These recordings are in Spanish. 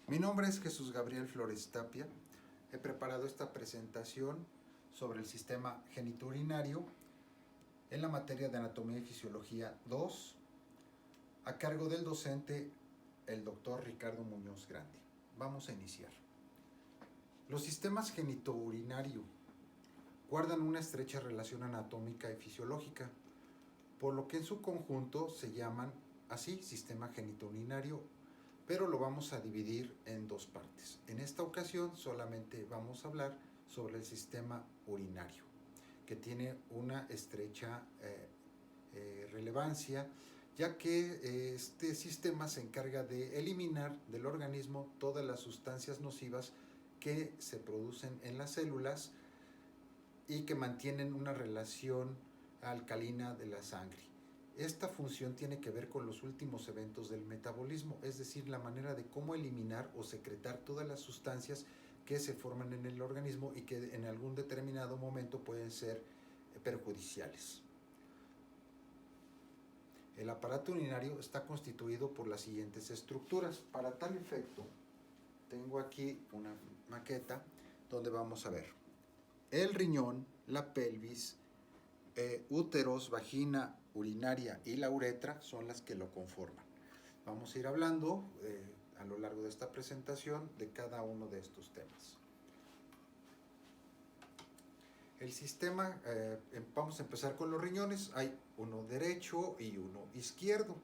Mi nombre es Jesús Gabriel Flores Tapia. He preparado esta presentación sobre el sistema genitourinario en la materia de Anatomía y Fisiología 2, a cargo del docente, el doctor Ricardo Muñoz Grande. Vamos a iniciar. Los sistemas genitourinario guardan una estrecha relación anatómica y fisiológica, por lo que en su conjunto se llaman así sistema genitourinario, pero lo vamos a dividir en dos partes. En esta ocasión solamente vamos a hablar sobre el sistema urinario, que tiene una estrecha relevancia, ya que este sistema se encarga de eliminar del organismo todas las sustancias nocivas que se producen en las células y que mantienen una relación alcalina de la sangre. Esta función tiene que ver con los últimos eventos del metabolismo, es decir, la manera de cómo eliminar o secretar todas las sustancias que se forman en el organismo y que en algún determinado momento pueden ser perjudiciales. El aparato urinario está constituido por las siguientes estructuras. Para tal efecto, tengo aquí una maqueta donde vamos a ver el riñón, la pelvis, úteros, vagina, urinaria y la uretra son las que lo conforman. Vamos a ir hablando a lo largo de esta presentación de cada uno de estos temas. El sistema, vamos a empezar con los riñones. Hay uno derecho y uno izquierdo.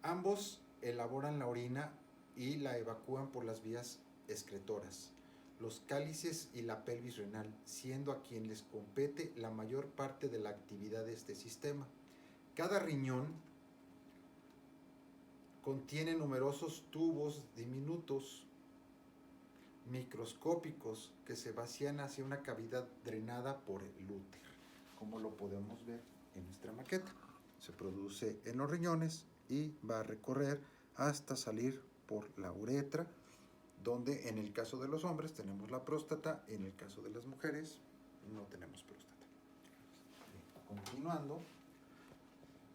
Ambos elaboran la orina y la evacúan por las vías excretoras, los cálices y la pelvis renal, siendo a quien les compete la mayor parte de la actividad de este sistema. Cada riñón contiene numerosos tubos diminutos, microscópicos, que se vacían hacia una cavidad drenada por el útero, como lo podemos ver en nuestra maqueta. Se produce en los riñones y va a recorrer hasta salir por la uretra, donde en el caso de los hombres tenemos la próstata, en el caso de las mujeres no tenemos próstata. Continuando,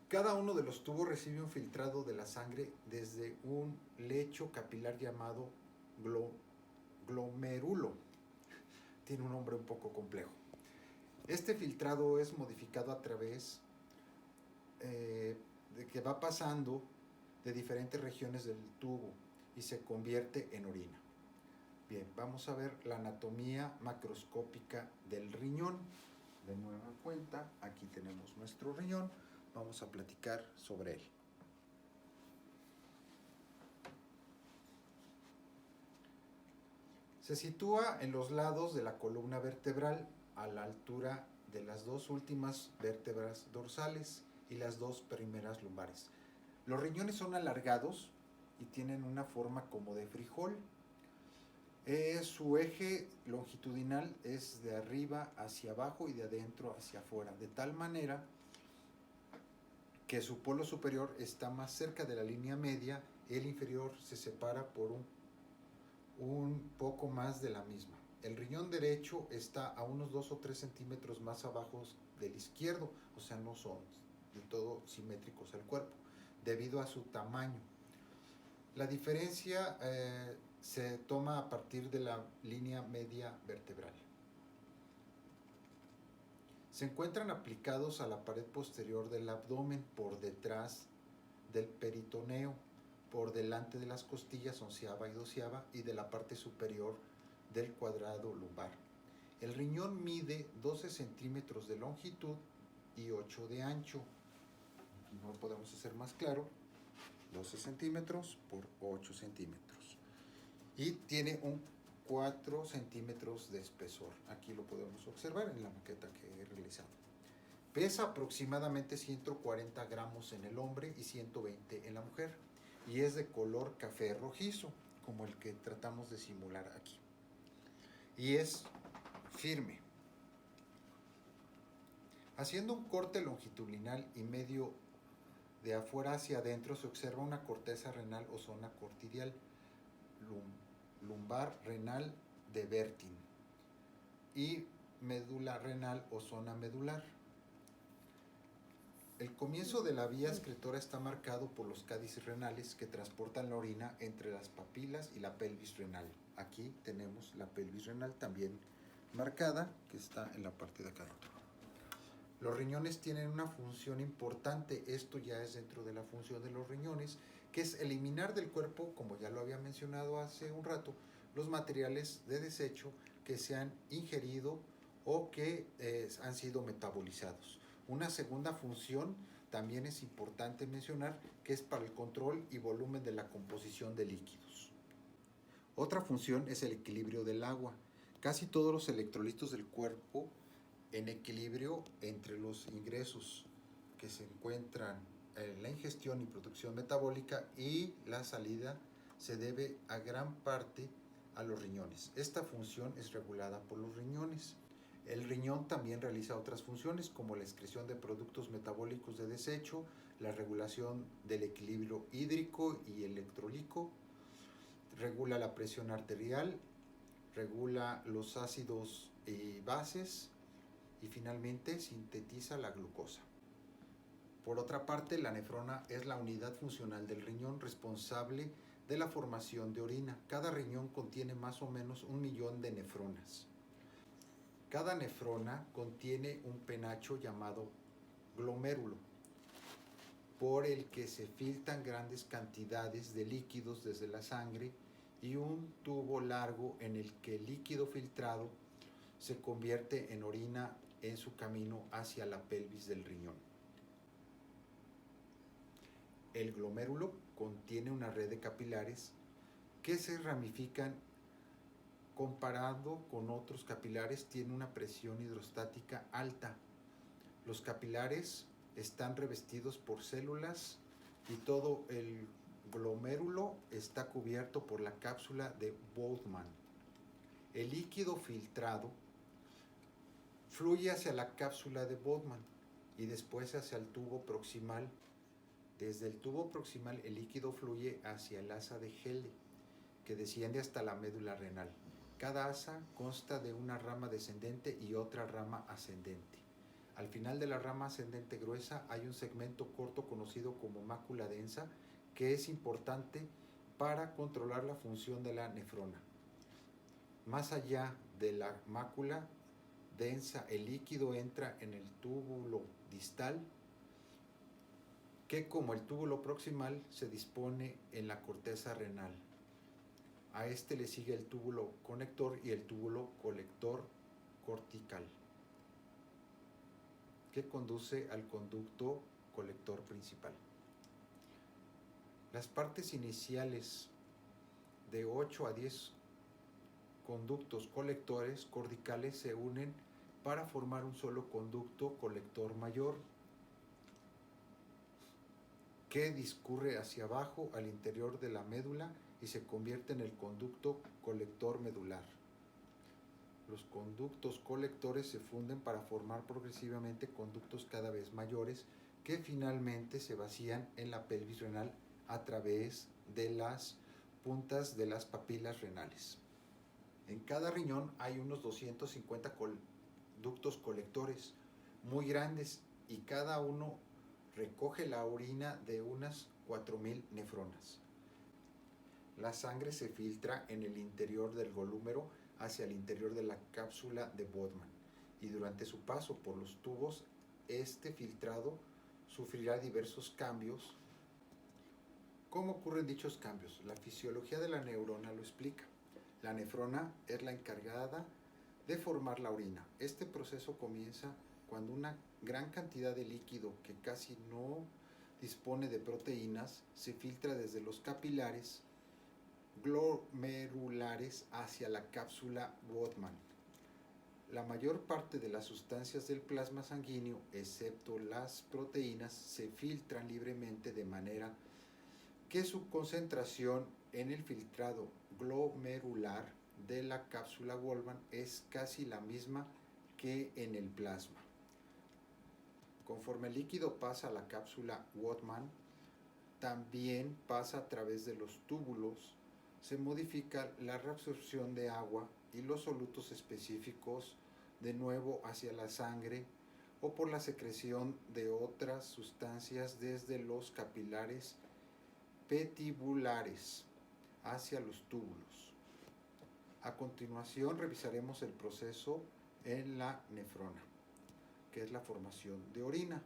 cada uno de los tubos recibe un filtrado de la sangre desde un lecho capilar llamado glomérulo. Tiene un nombre un poco complejo. Este filtrado es modificado a través de que va pasando de diferentes regiones del tubo y se convierte en orina. Bien, vamos a ver la anatomía macroscópica del riñón. De nueva cuenta, aquí tenemos nuestro riñón. Vamos a platicar sobre él. Se sitúa en los lados de la columna vertebral, a la altura de las dos últimas vértebras dorsales y las dos primeras lumbares. Los riñones son alargados y tienen una forma como de frijol. Su eje longitudinal es de arriba hacia abajo y de adentro hacia afuera, de tal manera que su polo superior está más cerca de la línea media, el inferior se separa por un poco más de la misma. El riñón derecho está a unos 2 o 3 centímetros más abajo del izquierdo, o sea, no son de todo simétricos al cuerpo, debido a su tamaño. La diferencia se toma a partir de la línea media vertebral. Se encuentran aplicados a la pared posterior del abdomen, por detrás del peritoneo, por delante de las costillas onceava y doceava y de la parte superior del cuadrado lumbar. El riñón mide 12 centímetros de longitud y 8 de ancho. Aquí no lo podemos hacer más claro. 12 centímetros por 8 centímetros. Y tiene un 4 centímetros de espesor. Aquí lo podemos observar en la maqueta que he realizado. Pesa aproximadamente 140 gramos en el hombre y 120 en la mujer. Y es de color café rojizo, como el que tratamos de simular aquí. Y es firme. Haciendo un corte longitudinal y medio de afuera hacia adentro, se observa una corteza renal o zona cortidial, lumbar renal de Bertin y médula renal o zona medular. El comienzo de la vía excretora está marcado por los cádices renales que transportan la orina entre las papilas y la pelvis renal. Aquí tenemos la pelvis renal también marcada, que está en la parte de acá adentro. Los riñones tienen una función importante, esto ya es dentro de la función de los riñones, que es eliminar del cuerpo, como ya lo había mencionado hace un rato, los materiales de desecho que se han ingerido o que han sido metabolizados. Una segunda función también es importante mencionar, que es para el control y volumen de la composición de líquidos. Otra función es el equilibrio del agua. Casi todos los electrolitos del cuerpo en equilibrio entre los ingresos que se encuentran en la ingestión y producción metabólica y la salida se debe a gran parte a los riñones. Esta función es regulada por los riñones. El riñón también realiza otras funciones como la excreción de productos metabólicos de desecho, la regulación del equilibrio hídrico y electrolítico, regula la presión arterial, regula los ácidos y bases y finalmente sintetiza la glucosa. Por otra parte, la nefrona es la unidad funcional del riñón responsable de la formación de orina. Cada riñón contiene más o menos 1 millón de nefronas. Cada nefrona contiene un penacho llamado glomérulo, por el que se filtran grandes cantidades de líquidos desde la sangre y un tubo largo en el que el líquido filtrado se convierte en orina en su camino hacia la pelvis del riñón. El glomérulo contiene una red de capilares que se ramifican. Comparado con otros capilares, tiene una presión hidrostática alta. Los capilares están revestidos por células y todo el glomérulo está cubierto por la cápsula de Bowman. El líquido filtrado fluye hacia la cápsula de Bowman y después hacia el tubo proximal. Desde el tubo proximal el líquido fluye hacia el asa de Helle, que desciende hasta la médula renal. Cada asa consta de una rama descendente y otra rama ascendente. Al final de la rama ascendente gruesa hay un segmento corto conocido como mácula densa, que es importante para controlar la función de la nefrona. Más allá de la mácula densa, el líquido entra en el túbulo distal, que como el túbulo proximal se dispone en la corteza renal. A este le sigue el túbulo conector y el túbulo colector cortical, que conduce al conducto colector principal. Las partes iniciales de 8 a 10 conductos colectores corticales se unen para formar un solo conducto colector mayor, que discurre hacia abajo al interior de la médula y se convierte en el conducto colector medular. Los conductos colectores se funden para formar progresivamente conductos cada vez mayores, que finalmente se vacían en la pelvis renal a través de las puntas de las papilas renales. En cada riñón hay unos 250 conductos colectores muy grandes y cada uno recoge la orina de unas 4.000 nefronas. La sangre se filtra en el interior del golúmero hacia el interior de la cápsula de Bowman y durante su paso por los tubos, este filtrado sufrirá diversos cambios. ¿Cómo ocurren dichos cambios? La fisiología de la neurona lo explica. La nefrona es la encargada de formar la orina. Este proceso comienza cuando una gran cantidad de líquido que casi no dispone de proteínas se filtra desde los capilares glomerulares hacia la cápsula Bowman. La mayor parte de las sustancias del plasma sanguíneo, excepto las proteínas, se filtran libremente de manera que su concentración en el filtrado glomerular de la cápsula Bowman es casi la misma que en el plasma. Conforme el líquido pasa a la cápsula Bowman, también pasa a través de los túbulos, se modifica la reabsorción de agua y los solutos específicos de nuevo hacia la sangre o por la secreción de otras sustancias desde los capilares petibulares hacia los túbulos. A continuación revisaremos el proceso en la nefrona, que es la formación de orina,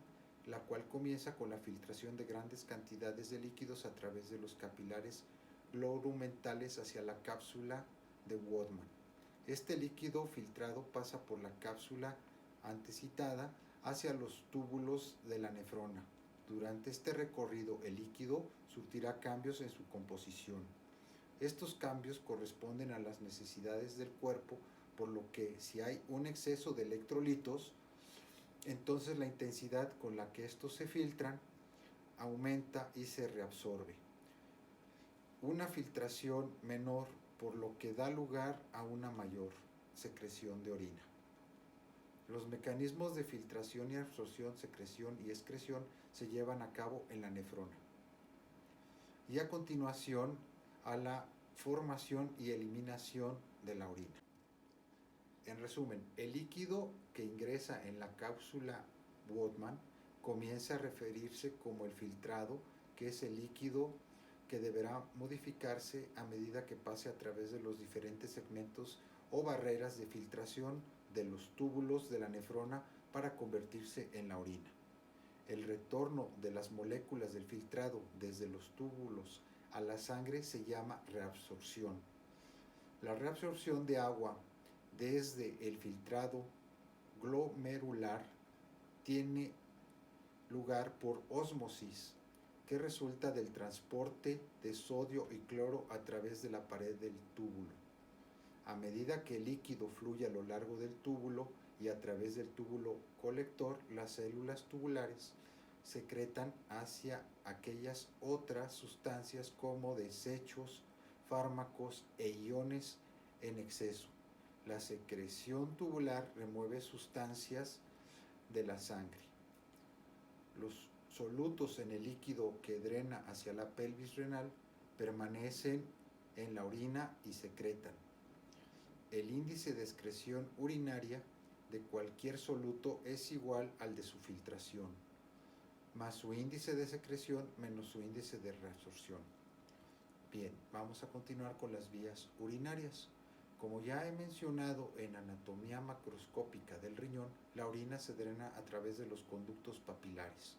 la cual comienza con la filtración de grandes cantidades de líquidos a través de los capilares glorumentales hacia la cápsula de Wadman. Este líquido filtrado pasa por la cápsula antecitada hacia los túbulos de la nefrona. Durante este recorrido, el líquido surtirá cambios en su composición. Estos cambios corresponden a las necesidades del cuerpo, por lo que si hay un exceso de electrolitos, entonces la intensidad con la que estos se filtran aumenta y se reabsorbe. Una filtración menor, por lo que da lugar a una mayor secreción de orina. Los mecanismos de filtración y absorción, secreción y excreción se llevan a cabo en la nefrona. Y a continuación a la formación y eliminación de la orina. En resumen, el líquido que ingresa en la cápsula Wadman comienza a referirse como el filtrado, que es el líquido que deberá modificarse a medida que pase a través de los diferentes segmentos o barreras de filtración de los túbulos de la nefrona para convertirse en la orina. El retorno de las moléculas del filtrado desde los túbulos a la sangre se llama reabsorción. La reabsorción de agua desde el filtrado glomerular tiene lugar por ósmosis, que resulta del transporte de sodio y cloro a través de la pared del túbulo. A medida que el líquido fluye a lo largo del túbulo y a través del túbulo colector, las células tubulares secretan hacia aquellas otras sustancias como desechos, fármacos e iones en exceso. La secreción tubular remueve sustancias de la sangre. Los solutos en el líquido que drena hacia la pelvis renal permanecen en la orina y secretan. El índice de excreción urinaria de cualquier soluto es igual al de su filtración, más su índice de secreción menos su índice de reabsorción. Bien, vamos a continuar con las vías urinarias. Como ya he mencionado en anatomía macroscópica del riñón, la orina se drena a través de los conductos papilares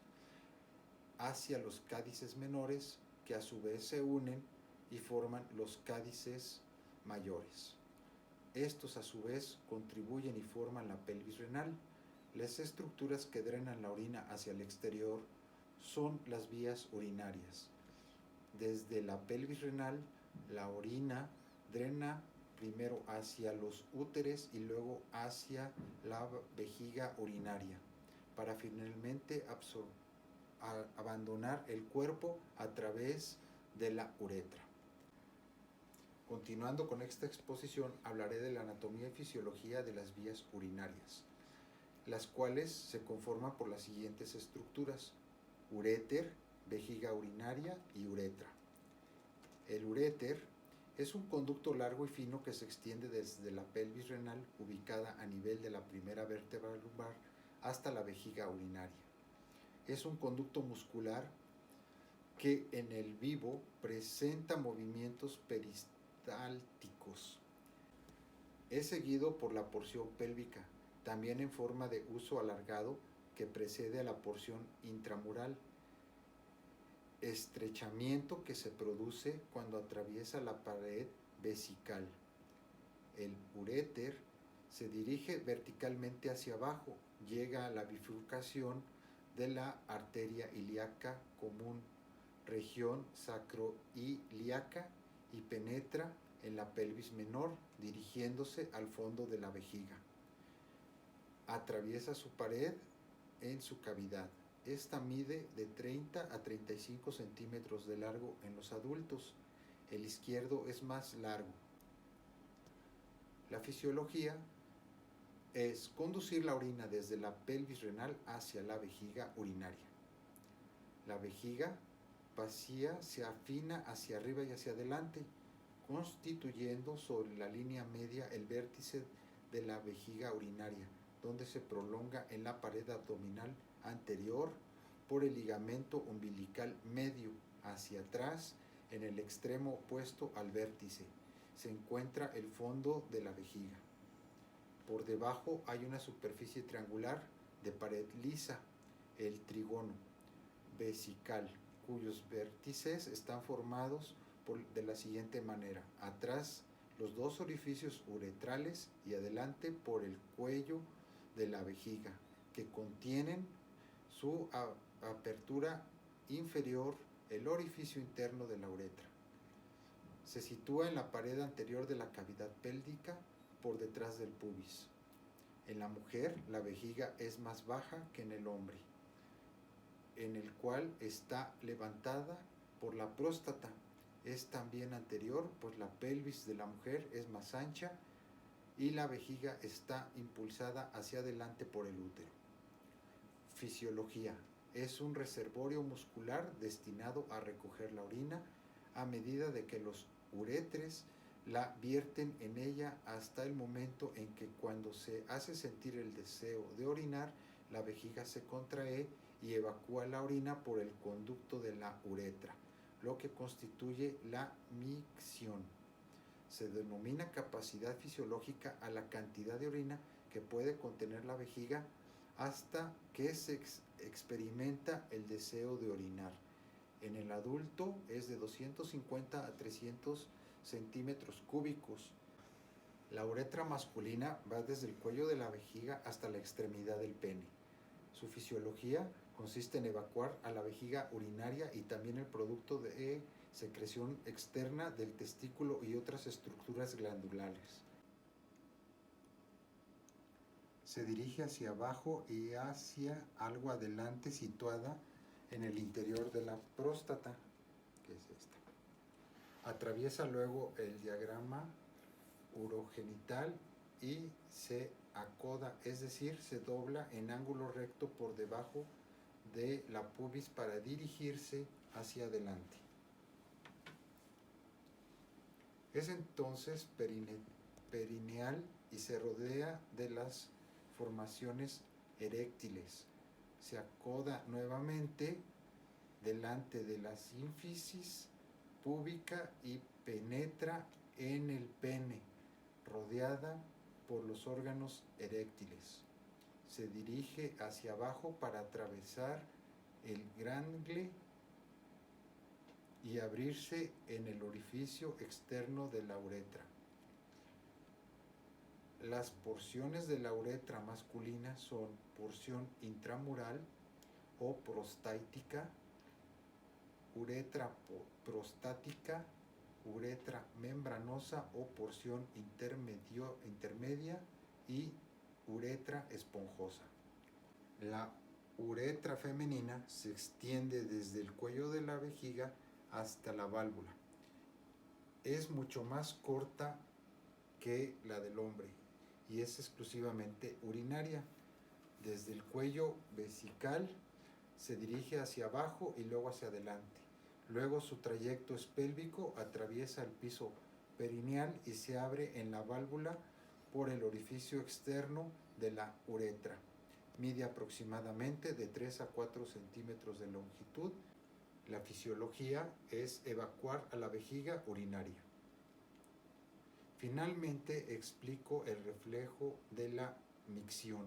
hacia los cádices menores, que a su vez se unen y forman los cádices mayores. Estos a su vez contribuyen y forman la pelvis renal. Las estructuras que drenan la orina hacia el exterior son las vías urinarias. Desde la pelvis renal, la orina drena primero hacia los úteres y luego hacia la vejiga urinaria, para finalmente abandonar el cuerpo a través de la uretra. Continuando con esta exposición, hablaré de la anatomía y fisiología de las vías urinarias, las cuales se conforman por las siguientes estructuras: uréter, vejiga urinaria y uretra. El uréter es un conducto largo y fino que se extiende desde la pelvis renal, ubicada a nivel de la primera vértebra lumbar, hasta la vejiga urinaria. Es un conducto muscular que en el vivo presenta movimientos peristálticos. Es seguido por la porción pélvica, también en forma de huso alargado, que precede a la porción intramural. Estrechamiento que se produce cuando atraviesa la pared vesical. El uréter se dirige verticalmente hacia abajo, llega a la bifurcación de la arteria ilíaca común, región sacroiliaca, y penetra en la pelvis menor, dirigiéndose al fondo de la vejiga. Atraviesa su pared en su cavidad. Esta mide de 30 a 35 centímetros de largo en los adultos. El izquierdo es más largo. La fisiología es conducir la orina desde la pelvis renal hacia la vejiga urinaria. La vejiga vacía se afina hacia arriba y hacia adelante, constituyendo sobre la línea media el vértice de la vejiga urinaria, donde se prolonga en la pared abdominal anterior por el ligamento umbilical medio hacia atrás en el extremo opuesto al vértice. Se encuentra el fondo de la vejiga. Por debajo hay una superficie triangular de pared lisa, el trígono vesical, cuyos vértices están formados de la siguiente manera: atrás los dos orificios uretrales y adelante por el cuello de la vejiga, que contienen su apertura inferior, el orificio interno de la uretra. Se sitúa en la pared anterior de la cavidad pélvica, por detrás del pubis. En la mujer, la vejiga es más baja que en el hombre, en el cual está levantada por la próstata. Es también anterior, pues la pelvis de la mujer es más ancha y la vejiga está impulsada hacia adelante por el útero. Fisiología: es un reservorio muscular destinado a recoger la orina a medida de que los uretres la vierten en ella, hasta el momento en que, cuando se hace sentir el deseo de orinar, la vejiga se contrae y evacúa la orina por el conducto de la uretra, lo que constituye la micción. Se denomina capacidad fisiológica a la cantidad de orina que puede contener la vejiga hasta que se experimenta el deseo de orinar. En el adulto es de 250 a 300 centímetros cúbicos. La uretra masculina va desde el cuello de la vejiga hasta la extremidad del pene. Su fisiología consiste en evacuar a la vejiga urinaria y también el producto de secreción externa del testículo y otras estructuras glandulares. Se dirige hacia abajo y hacia algo adelante, situada en el interior de la próstata, que es esta. Atraviesa luego el diafragma urogenital y se acoda, es decir, se dobla en ángulo recto por debajo de la pubis para dirigirse hacia adelante. Es entonces perineal y se rodea de las formaciones eréctiles. Se acoda nuevamente delante de la sínfisis púbica y penetra en el pene, rodeada por los órganos eréctiles. Se dirige hacia abajo para atravesar el grangle y abrirse en el orificio externo de la uretra. Las porciones de la uretra masculina son porción intramural o prostática, uretra prostática, uretra membranosa o porción intermedia y uretra esponjosa. La uretra femenina se extiende desde el cuello de la vejiga hasta la válvula. Es mucho más corta que la del hombre y es exclusivamente urinaria. Desde el cuello vesical se dirige hacia abajo y luego hacia adelante. Luego su trayecto es pélvico, atraviesa el piso perineal y se abre en la válvula por el orificio externo de la uretra. Mide aproximadamente de 3 a 4 centímetros de longitud. La fisiología es evacuar a la vejiga urinaria. Finalmente explico el reflejo de la micción.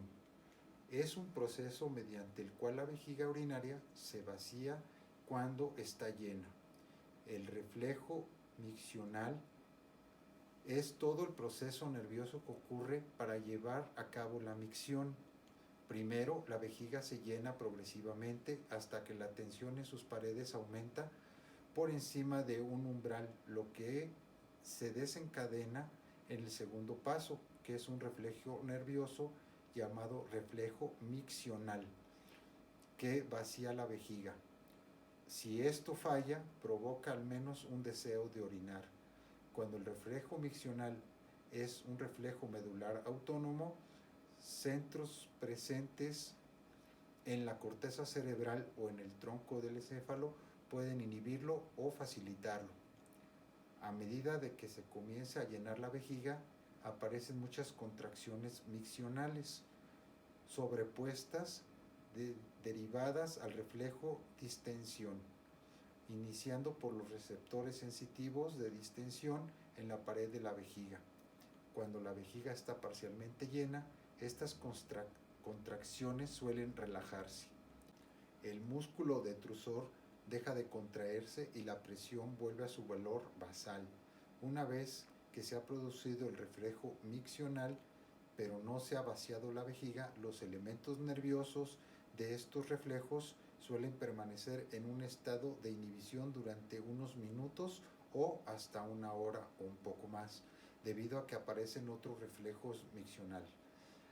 Es un proceso mediante el cual la vejiga urinaria se vacía cuando está llena. El reflejo miccional es todo el proceso nervioso que ocurre para llevar a cabo la micción. Primero, la vejiga se llena progresivamente hasta que la tensión en sus paredes aumenta por encima de un umbral, lo que se desencadena en el segundo paso, que es un reflejo nervioso llamado reflejo miccional, que vacía la vejiga. Si esto falla, provoca al menos un deseo de orinar. Cuando el reflejo miccional es un reflejo medular autónomo, centros presentes en la corteza cerebral o en el tronco del encéfalo pueden inhibirlo o facilitarlo. A medida de que se comienza a llenar la vejiga, aparecen muchas contracciones miccionales. sobrepuestas derivadas al reflejo distensión, iniciando por los receptores sensitivos de distensión en la pared de la vejiga. Cuando la vejiga está parcialmente llena, estas contracciones suelen relajarse. El músculo detrusor deja de contraerse y la presión vuelve a su valor basal. Una vez que se ha producido el reflejo miccional, pero no se ha vaciado la vejiga, los elementos nerviosos de estos reflejos suelen permanecer en un estado de inhibición durante unos minutos o hasta una hora o un poco más, debido a que aparecen otros reflejos miccional.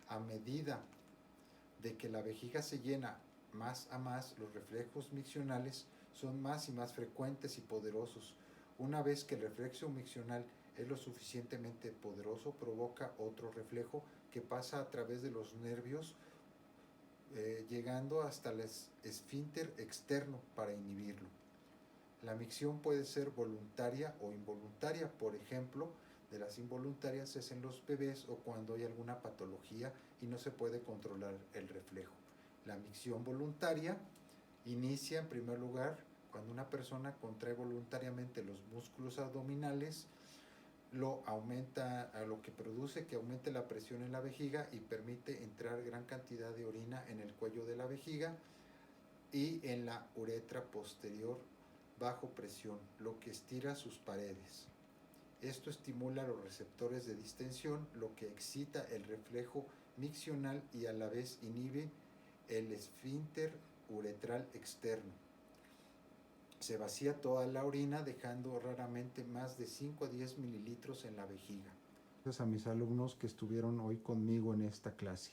A medida de que la vejiga se llena más a más, los reflejos miccionales son más y más frecuentes y poderosos. Una vez que el reflejo miccional es lo suficientemente poderoso, provoca otro reflejo que pasa a través de los nervios, llegando hasta el esfínter externo para inhibirlo. La micción puede ser voluntaria o involuntaria. Por ejemplo, de las involuntarias es en los bebés o cuando hay alguna patología y no se puede controlar el reflejo. La micción voluntaria inicia en primer lugar cuando una persona contrae voluntariamente los músculos abdominales, lo que produce que aumente la presión en la vejiga y permite entrar gran cantidad de orina en el cuello de la vejiga y en la uretra posterior bajo presión, lo que estira sus paredes. Esto estimula los receptores de distensión, lo que excita el reflejo miccional y a la vez inhibe el esfínter uretral externo. Se vacía toda la orina, dejando raramente más de 5 a 10 mililitros en la vejiga. Gracias a mis alumnos que estuvieron hoy conmigo en esta clase.